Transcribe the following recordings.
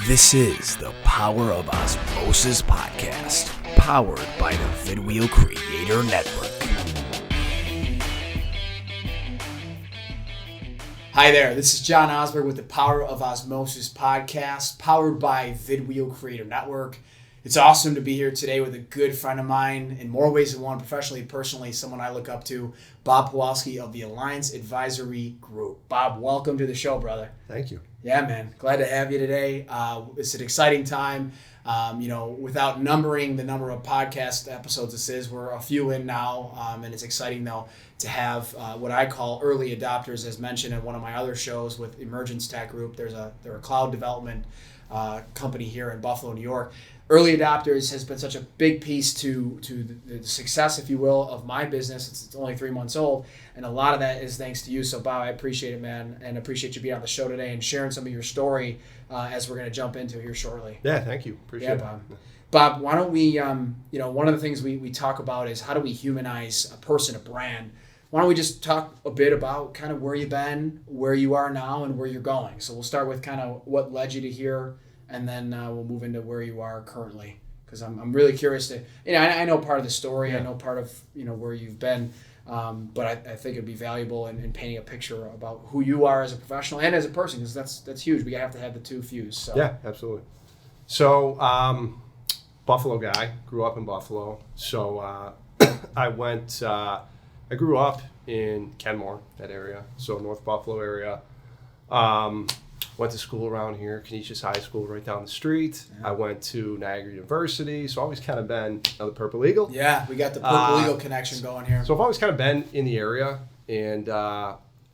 This is the Power of OZmosis podcast, powered by the Vidwheel Creator Network. Hi there, this is John Osberg with the Power of OZmosis podcast, powered by Vidwheel Creator Network. It's awesome to be here today with a good friend of mine, in more ways than one, professionally, personally, someone I look up to, Bob Powalski of the Alliance Advisory Group. Bob, welcome to the show, brother. Thank you. Yeah, man. Glad to have you today. It's an exciting time. Without numbering the number of podcast episodes this is, we're a few in now, and it's exciting, though, to have what I call early adopters, as mentioned in one of my other shows with Emergence Tech Group. They're a cloud development company here in Buffalo, New York. Early adopters has been such a big piece to the success, if you will, of my business. It's only 3 months old, and a lot of that is thanks to you. So, Bob, I appreciate it, man, and appreciate you being on the show today and sharing some of your story as we're going to jump into here shortly. Yeah, thank you. Appreciate it. Bob. Bob, why don't we, one of the things we talk about is how do we humanize a person, a brand. Why don't we just talk a bit about kind of where you've been, where you are now, and where you're going. So we'll start with kind of what led you to here, and then we'll move into where you are currently, because I'm really curious to, I know part of the story, yeah. I know part of, where you've been, but I think it'd be valuable in painting a picture about who you are as a professional and as a person, because that's huge. We have to have the two fused. So. Yeah, absolutely. So, Buffalo guy, grew up in Buffalo. So I grew up in Kenmore, that area, so North Buffalo area. Went to school around here, Canisius High School right down the street. Yeah. I went to Niagara University, so I've always kind of been the Purple Eagle. Yeah, we got the Purple Eagle connection going here. So I've always kind of been in the area. And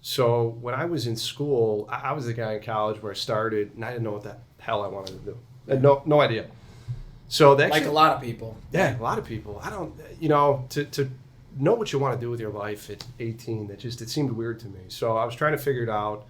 so when I was in school, I was the guy in college where I started, and I didn't know what the hell I wanted to do. I had no idea. So like a lot of people. Yeah, a lot of people. I don't, to know what you want to do with your life at 18, it seemed weird to me. So I was trying to figure it out.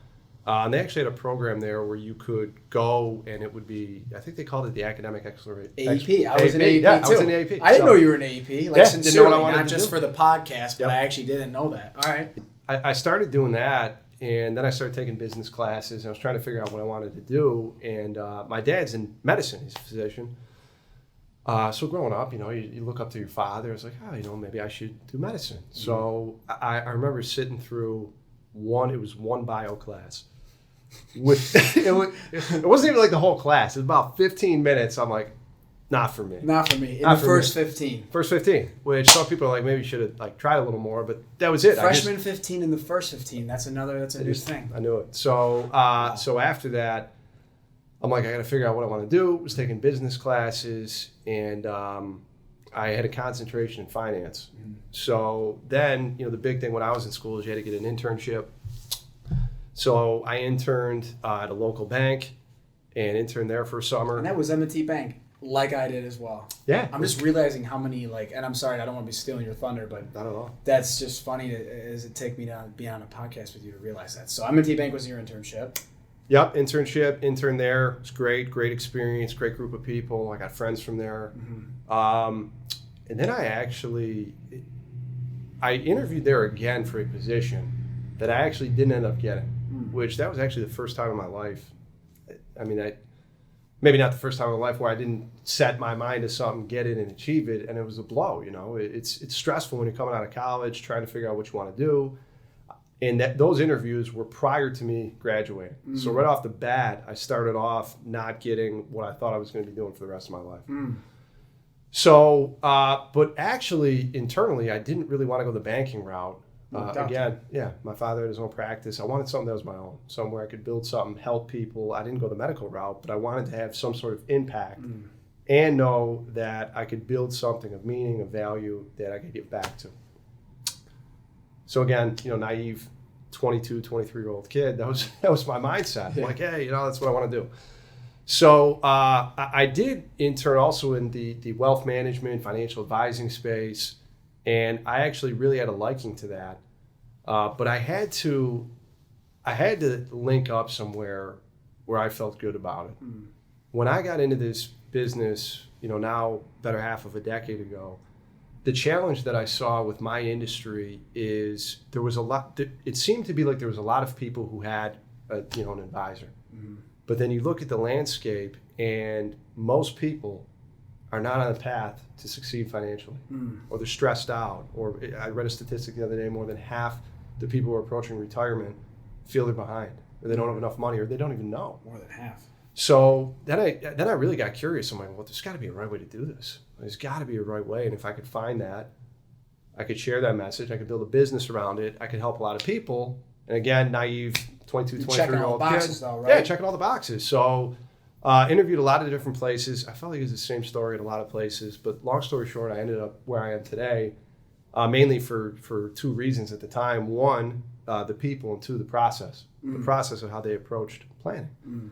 And they actually had a program there where you could go, and it would be, I think they called it the Academic Accelerator. AEP. I was in AEP, yeah, too. I was in AEP. I didn't know you were in AEP. Sincerely, not just do. for the podcast, but Yep. I actually didn't know that. All right. I started doing that, and then I started taking business classes, and I was trying to figure out what I wanted to do. And my dad's in medicine. He's a physician. So growing up, you look up to your father. It's like, maybe I should do medicine. Mm-hmm. So I remember sitting through one bio class. It wasn't even like the whole class. It was about 15 minutes. I'm like, not for me. Not for me. In the first 15. First 15, which some people are like, maybe you should have tried a little more, but that was it. Freshman 15 in the first 15. That's a new thing. I knew it. So after that, I'm like, I got to figure out what I want to do. I was taking business classes, and I had a concentration in finance. Mm-hmm. So then, the big thing when I was in school is you had to get an internship. So I interned at a local bank and interned there for a summer. And that was M&T Bank, like I did as well. Yeah. I'm just realizing how many, and I'm sorry, I don't want to be stealing your thunder, but not at all. That's just funny as it take me to be on a podcast with you to realize that. So M&T Bank was your internship. Yep, interned there. It was great experience, great group of people. I got friends from there. Mm-hmm. And then I interviewed there again for a position that I actually didn't end up getting. Which that was actually the first time in my life. Maybe not the first time in my life where I didn't set my mind to something, get it, and achieve it, and it was a blow. It's stressful when you're coming out of college, trying to figure out what you want to do. And those interviews were prior to me graduating. Mm. So right off the bat, I started off not getting what I thought I was going to be doing for the rest of my life. Mm. So, but actually, internally, I didn't really want to go the banking route. My father had his own practice. I wanted something that was my own, somewhere I could build something, help people. I didn't go the medical route, but I wanted to have some sort of impact and know that I could build something of meaning, of value that I could give back to. So again, naive 22, 23-year-old kid, that was my mindset. I'm like, hey, that's what I want to do. So I did intern also in the wealth management, financial advising space. And I actually really had a liking to that, but I had to link up somewhere where I felt good about it. Mm. When I got into this business, now better half of a decade ago, the challenge that I saw with my industry is there was a lot. It seemed to be like there was a lot of people who had an advisor. Mm. But then you look at the landscape, and most people are not on a path to succeed financially, or they're stressed out. Or I read a statistic the other day, more than half the people who are approaching retirement feel they're behind, or they don't have enough money, or they don't even know. More than half. So then I really got curious. I'm like, well, there's got to be a right way to do this. There's got to be a right way. And if I could find that, I could share that message. I could build a business around it. I could help a lot of people. And again, naive 22, 23-year-old boxes kid. though, right? Yeah, checking all the boxes. So interviewed a lot of different places. I felt like it was the same story at a lot of places. But long story short, I ended up where I am today, mainly for two reasons at the time. One, the people, and two, the process. The process of how they approached planning.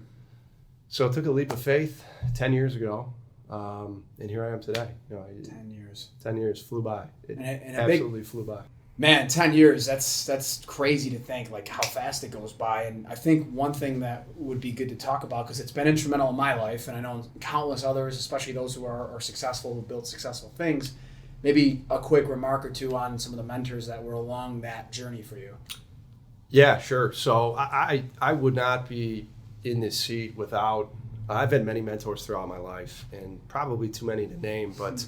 So it took a leap of faith 10 years ago, and here I am today. 10 years. 10 years flew by. It and absolutely flew by. Man, 10 years, that's crazy to think, like how fast it goes by. And I think one thing that would be good to talk about, because it's been instrumental in my life, and I know countless others, especially those who are successful, who build successful things, maybe a quick remark or two on some of the mentors that were along that journey for you. Yeah, sure. So I would not be in this seat without, I've had many mentors throughout my life, and probably too many to name, but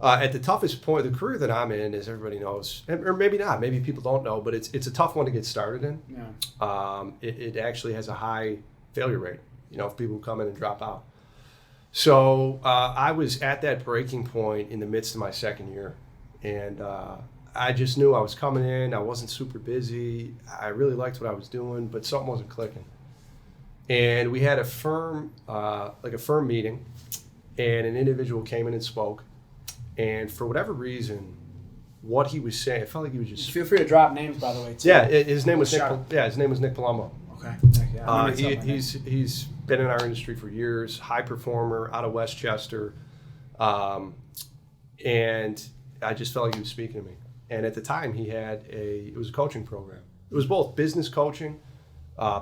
at the toughest point, the career that I'm in, as everybody knows, or maybe not, maybe people don't know, but it's a tough one to get started in. Yeah. It actually has a high failure rate, if people come in and drop out. So I was at that breaking point in the midst of my second year, and I just knew I was coming in. I wasn't super busy. I really liked what I was doing, but something wasn't clicking. And we had a firm meeting, and an individual came in and spoke. And for whatever reason, what he was saying, it felt like he was just. Feel free to drop names, by the way, too. Yeah, his name was Nick. His name was Nick Palumbo. Okay. He's been in our industry for years. High performer out of Westchester, and I just felt like he was speaking to me. And at the time, it was a coaching program. It was both business coaching,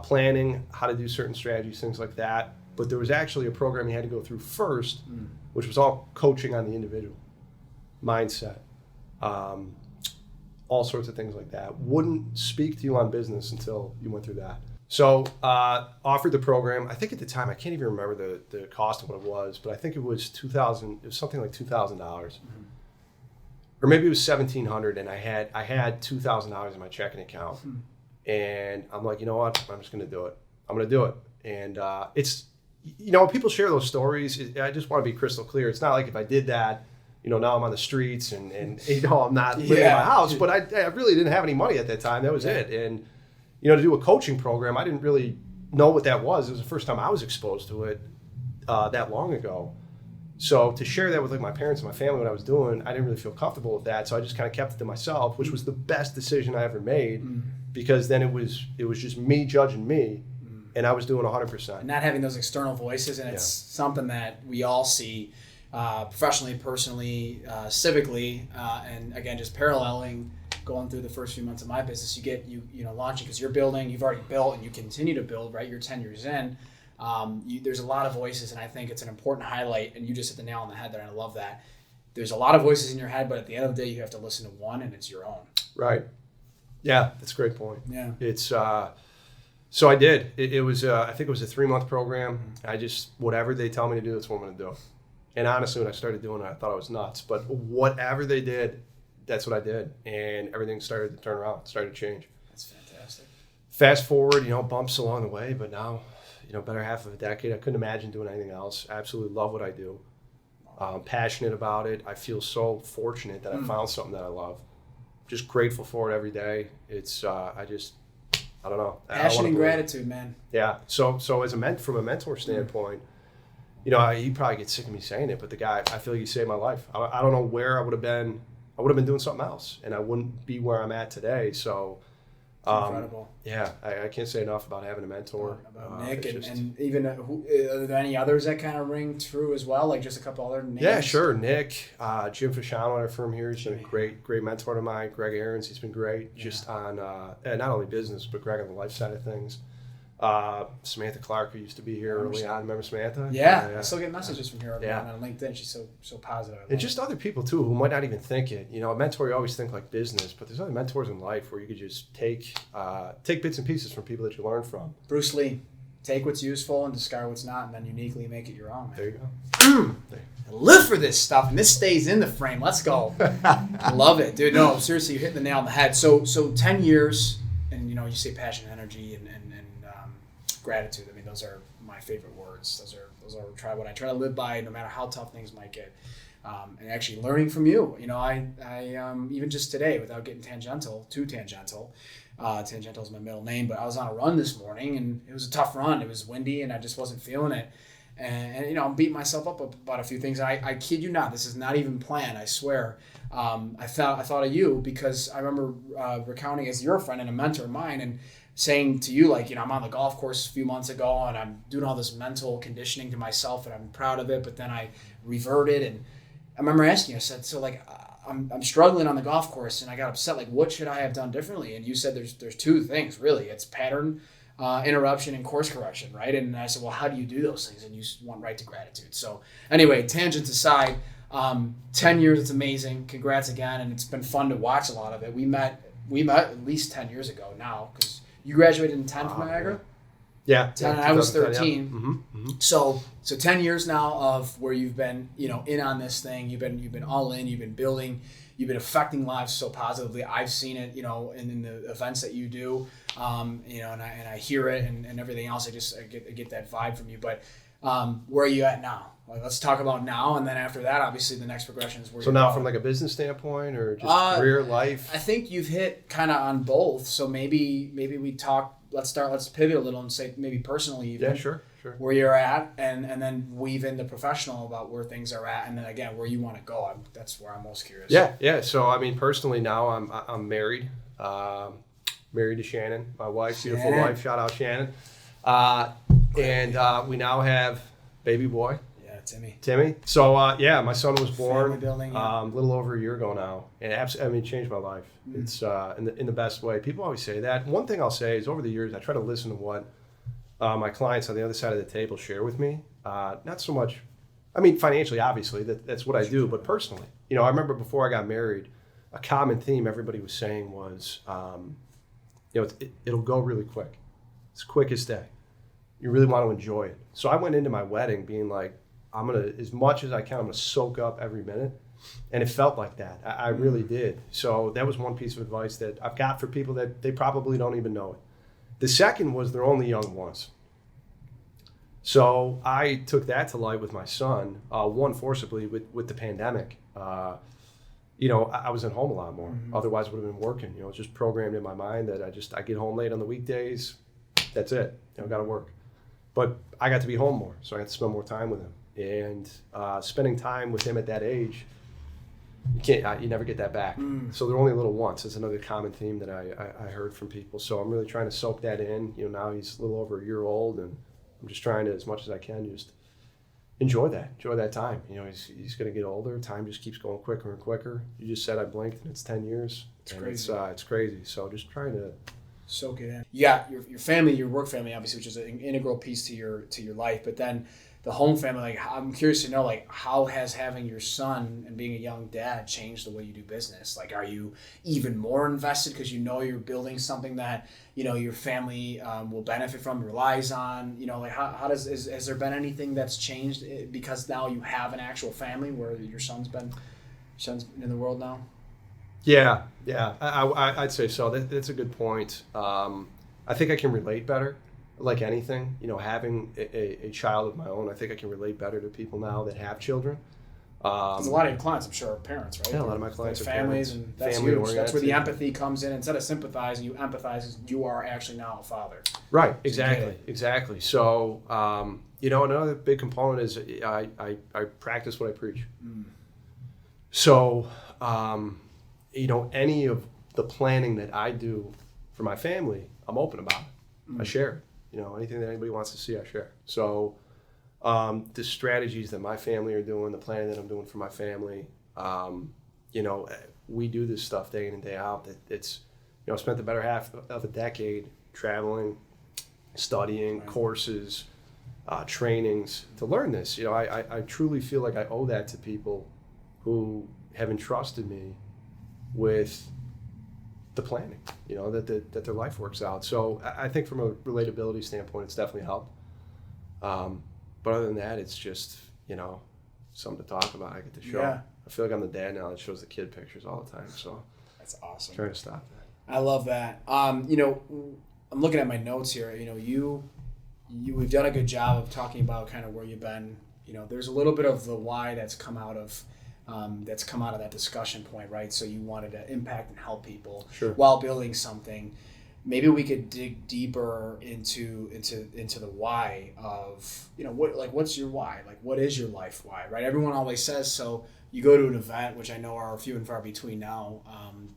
planning, how to do certain strategies, things like that. But there was actually a program he had to go through first, which was all coaching on the individual, mindset, all sorts of things like that. Wouldn't speak to you on business until you went through that. So offered the program. I think at the time, I can't even remember the cost of what it was, but I think it was $2,000. It was something like $2,000. Or maybe it was $1,700, and I had $2,000 in my checking account. And I'm like, you know what? I'm just going to do it. I'm going to do it. And it's, when people share those stories, I just want to be crystal clear. It's not like if I did that, now I'm on the streets and I'm not living in my house. But I really didn't have any money at that time. That was it. And, to do a coaching program, I didn't really know what that was. It was the first time I was exposed to it that long ago. So to share that with my parents and my family, what I was doing, I didn't really feel comfortable with that. So I just kind of kept it to myself, which was the best decision I ever made, because then it was just me judging me, and I was doing 100%. Not having those external voices, and it's something that we all see professionally, personally, civically, and again, just paralleling going through the first few months of my business. You get launching because you're building, you've already built, and you continue to build. Right, you're 10 years in. There's a lot of voices, and I think it's an important highlight, and you just hit the nail on the head there, and I love that. There's a lot of voices in your head, but at the end of the day, you have to listen to one, and it's your own. Right. Yeah, that's a great point. Yeah. It's so I did. It was I think it was a 3-month program. I just, whatever they tell me to do, that's what I'm going to do. And honestly, when I started doing it, I thought I was nuts. But whatever they did, that's what I did, and everything started to turn around, started to change. That's fantastic. Fast forward, bumps along the way, but now, better half of a decade. I couldn't imagine doing anything else. I absolutely love what I do. I'm passionate about it. I feel so fortunate that I found something that I love. Just grateful for it every day. It's I don't know. Passion and gratitude, man. Yeah. So as from a mentor standpoint, you probably get sick of me saying it, but the guy, I feel like he saved my life. I don't know where I would have been. I would have been doing something else, and I wouldn't be where I'm at today. So. Incredible. Yeah, I can't say enough about having a mentor. About Nick, and even are there any others that kind of ring true as well, like just a couple other names? Yeah, sure. Nick, Jim Fasciano at our firm here, he's been a great mentor to mine. Greg Ahrens, he's been great just on not only business, but Greg on the life side of things. Samantha Clark, who used to be here early on. Remember Samantha? Yeah. I still get messages from her on LinkedIn. She's so positive. And just other people, too, who might not even think it. A mentor, you always think like business, but there's other mentors in life where you could just take bits and pieces from people that you learn from. Bruce Lee. take what's useful and discard what's not, and then uniquely make it your own, man. There you go. I live for this stuff, and this stays in the frame. Let's go. I love it, dude. No, seriously, you're hitting the nail on the head. So 10 years, and you say passion, energy, and gratitude. I mean, those are my favorite words. Those are what I try to live by, no matter how tough things might get. And actually learning from you. I even just today, without getting tangential, tangential is my middle name, but I was on a run this morning, and it was a tough run. It was windy, and I just wasn't feeling it. And I'm beating myself up about a few things. I kid you not, this is not even planned, I swear. I thought of you because I remember recounting as your friend and a mentor of mine, and saying to you, I'm on the golf course a few months ago, and I'm doing all this mental conditioning to myself, and I'm proud of it, but then I reverted. And I remember asking you, I said, so I'm struggling on the golf course, and I got upset, what should I have done differently? And you said there's two things, really. It's pattern interruption and course correction, right? And I said, well, how do you do those things? And you went right to gratitude. So anyway, tangents aside, 10 years, it's amazing. Congrats again. And it's been fun to watch a lot of it. We met at least 10 years ago now, because you graduated in 10 from Niagara? Yeah. 10, and I was 13. Yeah. Mm-hmm. So 10 years now of where you've been, in on this thing. You've been all in, you've been building, you've been affecting lives so positively. I've seen it, in the events that you do, and I hear it and everything else. I get that vibe from you. But where are you at now? Let's talk about now, and then after that, obviously, the next progression is where. So now, from a business standpoint, or just career life? I think you've hit kind of on both. So maybe we talk. Let's pivot a little and say maybe personally, even. Yeah, sure. Where you're at, and then weave into professional about where things are at, and then again where you want to go. That's where I'm most curious. Yeah. So personally now I'm married, married to Shannon, my wife, beautiful wife. Shout out Shannon. And we now have baby boy. Timmy. So my son was born a little over a year ago now, and it changed my life. Mm. It's in the best way. People always say that. One thing I'll say is, over the years, I try to listen to what my clients on the other side of the table share with me. Not so much, financially, obviously, that's what I do, but personally. I remember before I got married, a common theme everybody was saying was, it'll go really quick. It's quick as day. You really want to enjoy it. So I went into my wedding being like, I'm going to, as much as I can, I'm going to soak up every minute. And it felt like that. I really did. So that was one piece of advice that I've got for people that they probably don't even know it. The second was they're only young once. So I took that to light with my son, one forcibly with the pandemic. I was at home a lot more. Mm-hmm. Otherwise I would have been working. It's just programmed in my mind that I get home late on the weekdays. That's it. I got to work. But I got to be home more, so I got to spend more time with him. And spending time with him at that age, you never get that back. Mm. So they're only little once. It's another common theme that I heard from people. So I'm really trying to soak that in. Now he's a little over a year old, and I'm just trying to, as much as I can, just enjoy that time. He's going to get older. Time just keeps going quicker and quicker. You just said I blinked, and it's 10 years. It's crazy. It's crazy. So just trying to soak it in. Yeah, your family, your work family, obviously, which is an integral piece to your life. But then the home family, I'm curious to know, how has having your son and being a young dad changed the way you do business? Are you even more invested because you're building something that your family will benefit from, relies on? Has there been anything that's changed because now you have an actual family where your son's in the world now? Yeah. I'd say so. That's a good point. I think I can relate better. Like anything, having a child of my own, I think I can relate better to people now that have children. Because a lot of your clients, I'm sure, are parents, right? Yeah, a lot of my clients are families, parents. And that's huge. That's where the empathy comes in. Instead of sympathizing, you empathize. You are actually now a father. Right. Exactly. So, another big component is I practice what I preach. Mm. So, any of the planning that I do for my family, I'm open about it. Mm. I share it. Anything that anybody wants to see, I share. So the strategies that my family are doing, the planning that I'm doing for my family, we do this stuff day in and day out. It's, I spent the better half of a decade traveling, studying, courses, trainings to learn this. I truly feel like I owe that to people who have entrusted me with the planning, that their life works out. So I think from a relatability standpoint, it's definitely helped. But other than that, it's just, something to talk about. I get to show. Yeah. I feel like I'm the dad now that shows the kid pictures all the time. So That's awesome. trying to stop that. I love that. I'm looking at my notes here. We've done a good job of talking about kind of where you've been. There's a little bit of the why that's come out of that discussion point, right? So you wanted to impact and help people while building something. Maybe we could dig deeper into the why of, what's your why? Like, what is your life why, right? Everyone always says, so you go to an event, which I know are few and far between now,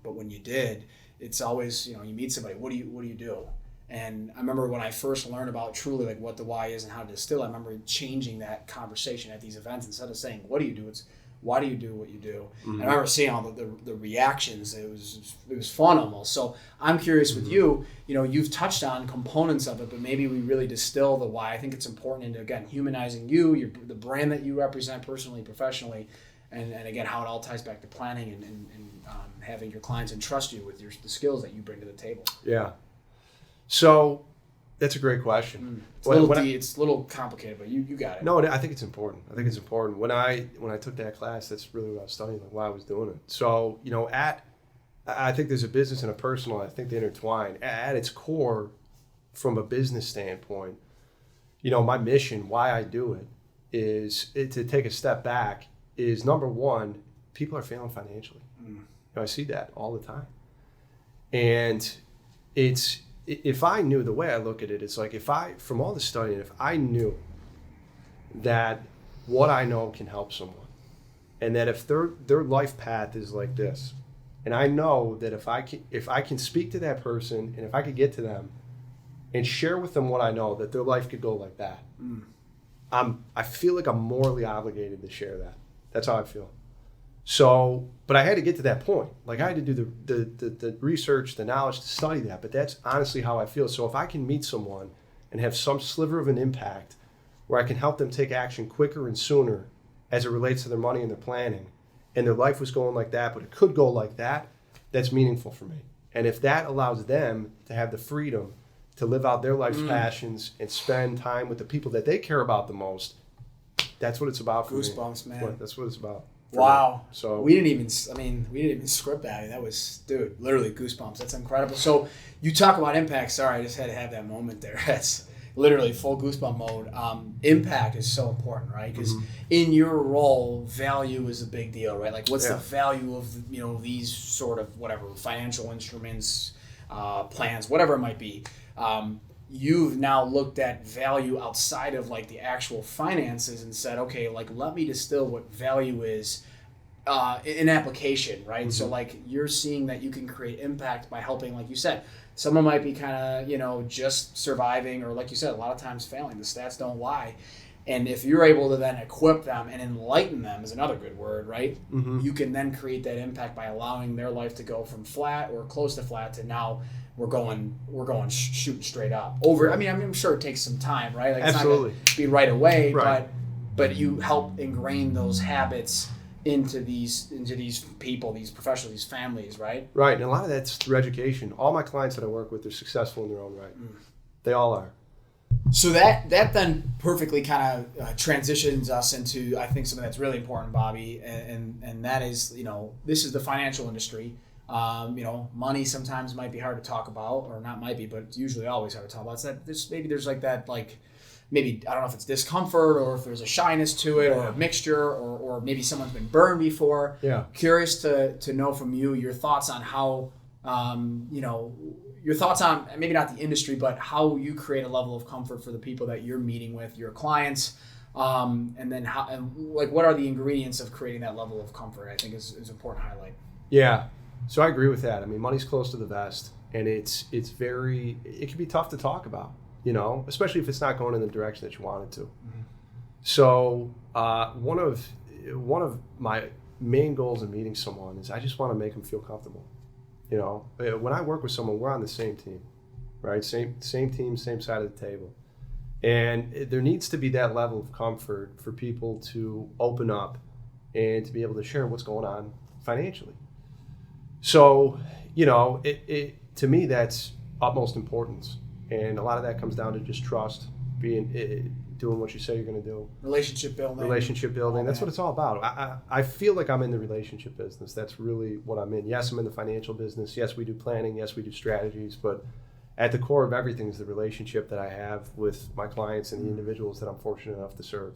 but when you did, it's always, you meet somebody, what do you do? And I remember when I first learned about truly like what the why is and how to distill, I remember changing that conversation at these events. Instead of saying, what do you do? It's, why do you do what you do? Mm-hmm. And I remember seeing all the reactions. It was fun almost. So I'm curious with you, you've touched on components of it, but maybe we really distill the why. I think it's important into, again, humanizing you, the brand that you represent personally, professionally, and again, how it all ties back to planning and having your clients entrust you with the skills that you bring to the table. Yeah. So that's a great question. It's a little complicated, but you got it. No, I think it's important. When I took that class, that's really what I was studying, like why I was doing it. So, I think there's a business and a personal, I think they intertwine. At its core, from a business standpoint, my mission, why I do it, is to take a step back, is number one, people are failing financially. I see that all the time. And if I knew, the way I look at it, it's like from all the studying, if I knew that what I know can help someone, and that if their life path is like this, and I know that if I can speak to that person, and if I could get to them and share with them what I know, that their life could go like that, I feel like I'm morally obligated to share that. That's how I feel. So, but I had to get to that point. Like I had to do the research, the knowledge to study that. But that's honestly how I feel. So if I can meet someone and have some sliver of an impact where I can help them take action quicker and sooner as it relates to their money and their planning, and their life was going like that, but it could go like that, that's meaningful for me. And if that allows them to have the freedom to live out their life's passions and spend time with the people that they care about the most, that's what it's about for me. Goosebumps, man. That's what it's about. Wow. So we didn't even script that. That was, dude, literally goosebumps. That's incredible. So you talk about impact. Sorry, I just had to have that moment there. That's literally full goosebump mode. Impact is so important, right? Because in your role, value is a big deal, right? Like what's the value of, these sort of whatever, financial instruments, plans, whatever it might be. You've now looked at value outside of like the actual finances and said, okay, like let me distill what value is in application, right? So like you're seeing that you can create impact by helping, like you said, someone might be kind of, just surviving, or like you said, a lot of times failing. The stats don't lie. And if you're able to then equip them and enlighten them is another good word, right? You can then create that impact by allowing their life to go from flat or close to flat to now we're going shooting straight up. I'm sure it takes some time, right? Like, absolutely. It's not gonna be right away, right. But you help ingrain those habits into these people, these professionals, these families, right? Right, and a lot of that's through education. All my clients that I work with are successful in their own right. They all are. So that then perfectly kind of transitions us into, I think, something that's really important, Bobby, and that is, this is the financial industry. Money sometimes might be hard to talk about, or not might be, but it's usually always hard to talk about. So there's like that, like maybe, I don't know if it's discomfort or if there's a shyness to it or a mixture or maybe someone's been burned before. Yeah. Curious to know from you your thoughts on how, your thoughts on maybe not the industry, but how you create a level of comfort for the people that you're meeting with, your clients, and then what are the ingredients of creating that level of comfort, I think is important to highlight. Yeah. So I agree with that. I mean, money's close to the vest, and it can be tough to talk about, especially if it's not going in the direction that you want it to. So one of my main goals in meeting someone is I just want to make them feel comfortable. When I work with someone, we're on the same team, right? Same team, same side of the table. And there needs to be that level of comfort for people to open up and to be able to share what's going on financially. So, to me, that's utmost importance. And a lot of that comes down to just trust, doing what you say you're going to do. Relationship building. That's what it's all about. I feel like I'm in the relationship business. That's really what I'm in. Yes, I'm in the financial business. Yes, we do planning. Yes, we do strategies. But at the core of everything is the relationship that I have with my clients and the individuals that I'm fortunate enough to serve.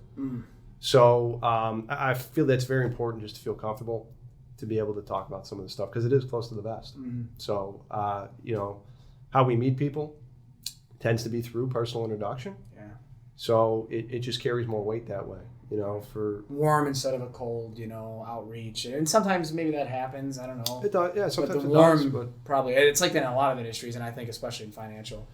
So I feel that's very important, just to feel comfortable to be able to talk about some of the stuff, because it is close to the vest. So, how we meet people tends to be through personal introduction. Yeah. So it just carries more weight that way, for warm instead of a cold, outreach. And sometimes maybe that happens. I don't know. It does. Yeah, sometimes but the warm, but probably it's like that in a lot of industries, and I think especially in financial,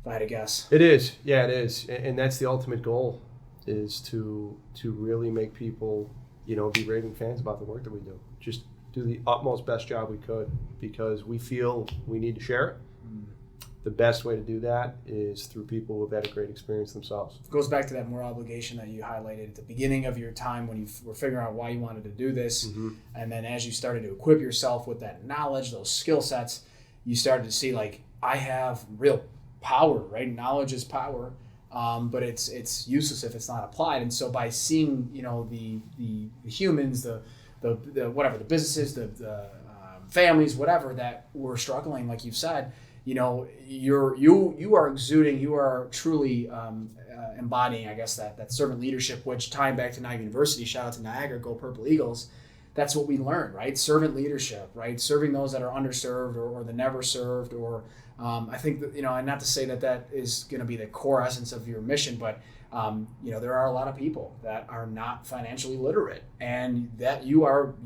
if I had to guess. It is. Yeah, it is. And that's the ultimate goal, is to really make people, be raving fans about the work that we do. Just do the utmost best job we could, because we feel we need to share it. The best way to do that is through people who have had a great experience themselves. It goes back to that moral obligation that you highlighted at the beginning of your time when you were figuring out why you wanted to do this. And then as you started to equip yourself with that knowledge, those skill sets, you started to see, like, I have real power, right? Knowledge is power, but it's useless if it's not applied. And so by seeing, the humans, the whatever, the businesses, the families, whatever, that were struggling, like you've said, you are exuding, you are truly embodying, I guess, that servant leadership, which, tying back to Niagara University, shout out to Niagara, go Purple Eagles, that's what we learned, right? Servant leadership, right? Serving those that are underserved or the never served, or I think that, and not to say that is going to be the core essence of your mission, but there are a lot of people that are not financially literate, and that you are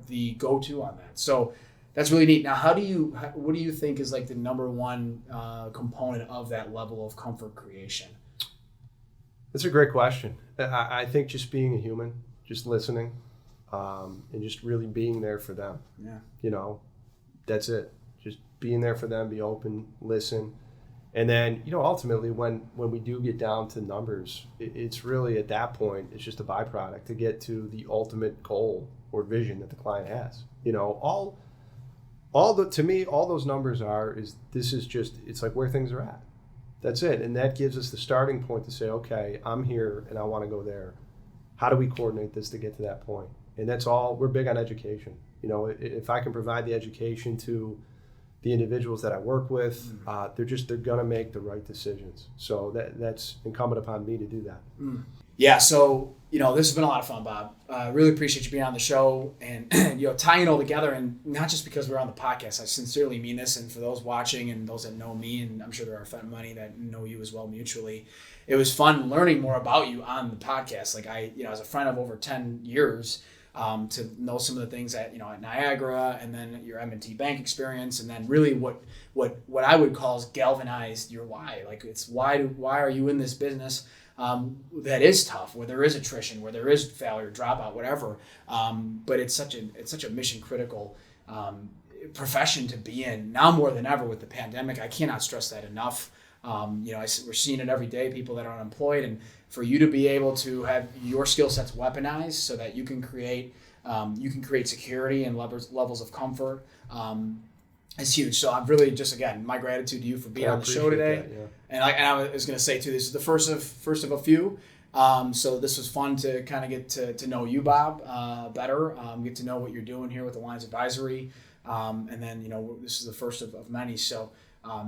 the go-to on that. So that's really neat. Now, what do you think is like the number one component of that level of comfort creation? That's a great question. I think just being a human, just listening, and just really being there for them. Yeah. That's it. Just being there for them, be open, listen. And then, ultimately when we do get down to numbers, it's really at that point, it's just a byproduct to get to the ultimate goal or vision that the client has. To me, all those numbers it's like where things are at. That's it. And that gives us the starting point to say, okay, I'm here and I want to go there. How do we coordinate this to get to that point? And that's all, we're big on education. If I can provide the education to the individuals that I work with, they're going to make the right decisions. So that's incumbent upon me to do that. Yeah, so, this has been a lot of fun, Bob. Really appreciate you being on the show and, tying it all together, and not just because we're on the podcast. I sincerely mean this, and for those watching and those that know me, and I'm sure there are many that know you as well mutually, it was fun learning more about you on the podcast. Like, I, as a friend of over 10 years, to know some of the things at Niagara, and then your M&T Bank experience, and then really what I would call is galvanized your why. Like, it's why are you in this business that is tough, where there is attrition, where there is failure, dropout, whatever. But it's such a mission critical profession to be in now more than ever with the pandemic. I cannot stress that enough. We're seeing it every day, people that are unemployed, and for you to be able to have your skill sets weaponized so that you can create security and levels of comfort. It's huge. So I'm really just, again, my gratitude to you for being on the show today. That, yeah. And I was going to say too, this is the first of a few. So this was fun to kind of get to know you, Bob, better. Get to know what you're doing here with Alliance Advisory, and then this is the first of many. So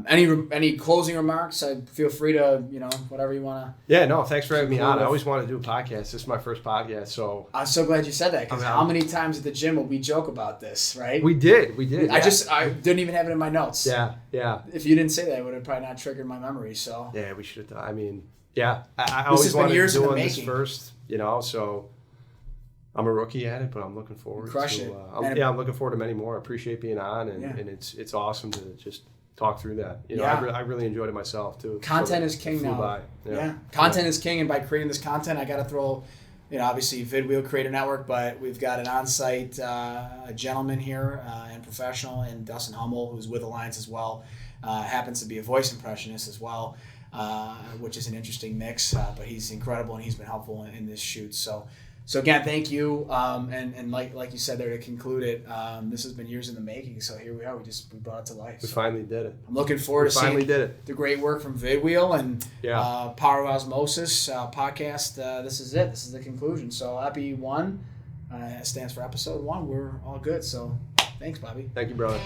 any closing remarks? Feel free to whatever you want to. Yeah, no, thanks for having me on. I always wanted to do a podcast. This is my first podcast, so I'm so glad you said that, because how many times at the gym will we joke about this, right? We did. I didn't even have it in my notes. Yeah. If you didn't say that, it would have probably not triggered my memory. So yeah, we should have. I mean, yeah, I always wanted to do this first, so. I'm a rookie at it, but I'm looking forward to I'm looking forward to many more. I appreciate being on, and it's awesome to just talk through that. I really enjoyed it myself too. Content is king now. Content is king, and by creating this content, I got to throw, obviously VidWheel Creator Network, but we've got an on-site gentleman here and professional, and Dustin Hummel, who's with Alliance as well, happens to be a voice impressionist as well, which is an interesting mix. But he's incredible, and he's been helpful in this shoot. So. So again, thank you. And like you said there, to conclude it, this has been years in the making. So here we are. We brought it to life. We finally did it. I'm looking forward to seeing the great work from VidWheel and Power of OZmosis podcast. This is it. This is the conclusion. So Epi 1 stands for episode 1. We're all good. So thanks, Bobby. Thank you, brother.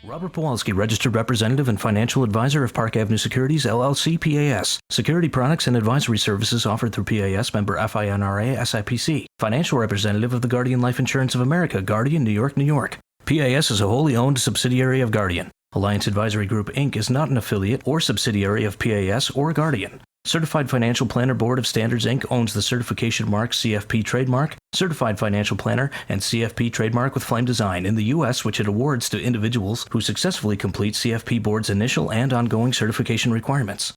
Robert Powalski, registered representative and financial advisor of Park Avenue Securities, LLC, PAS. Security products and advisory services offered through PAS, member FINRA, SIPC. Financial representative of the Guardian Life Insurance of America, Guardian, New York, New York. PAS is a wholly owned subsidiary of Guardian. Alliance Advisory Group, Inc. is not an affiliate or subsidiary of PAS or Guardian. Certified Financial Planner Board of Standards, Inc. owns the certification mark CFP trademark, Certified Financial Planner, and CFP trademark with Flame Design in the U.S., which it awards to individuals who successfully complete CFP Board's initial and ongoing certification requirements.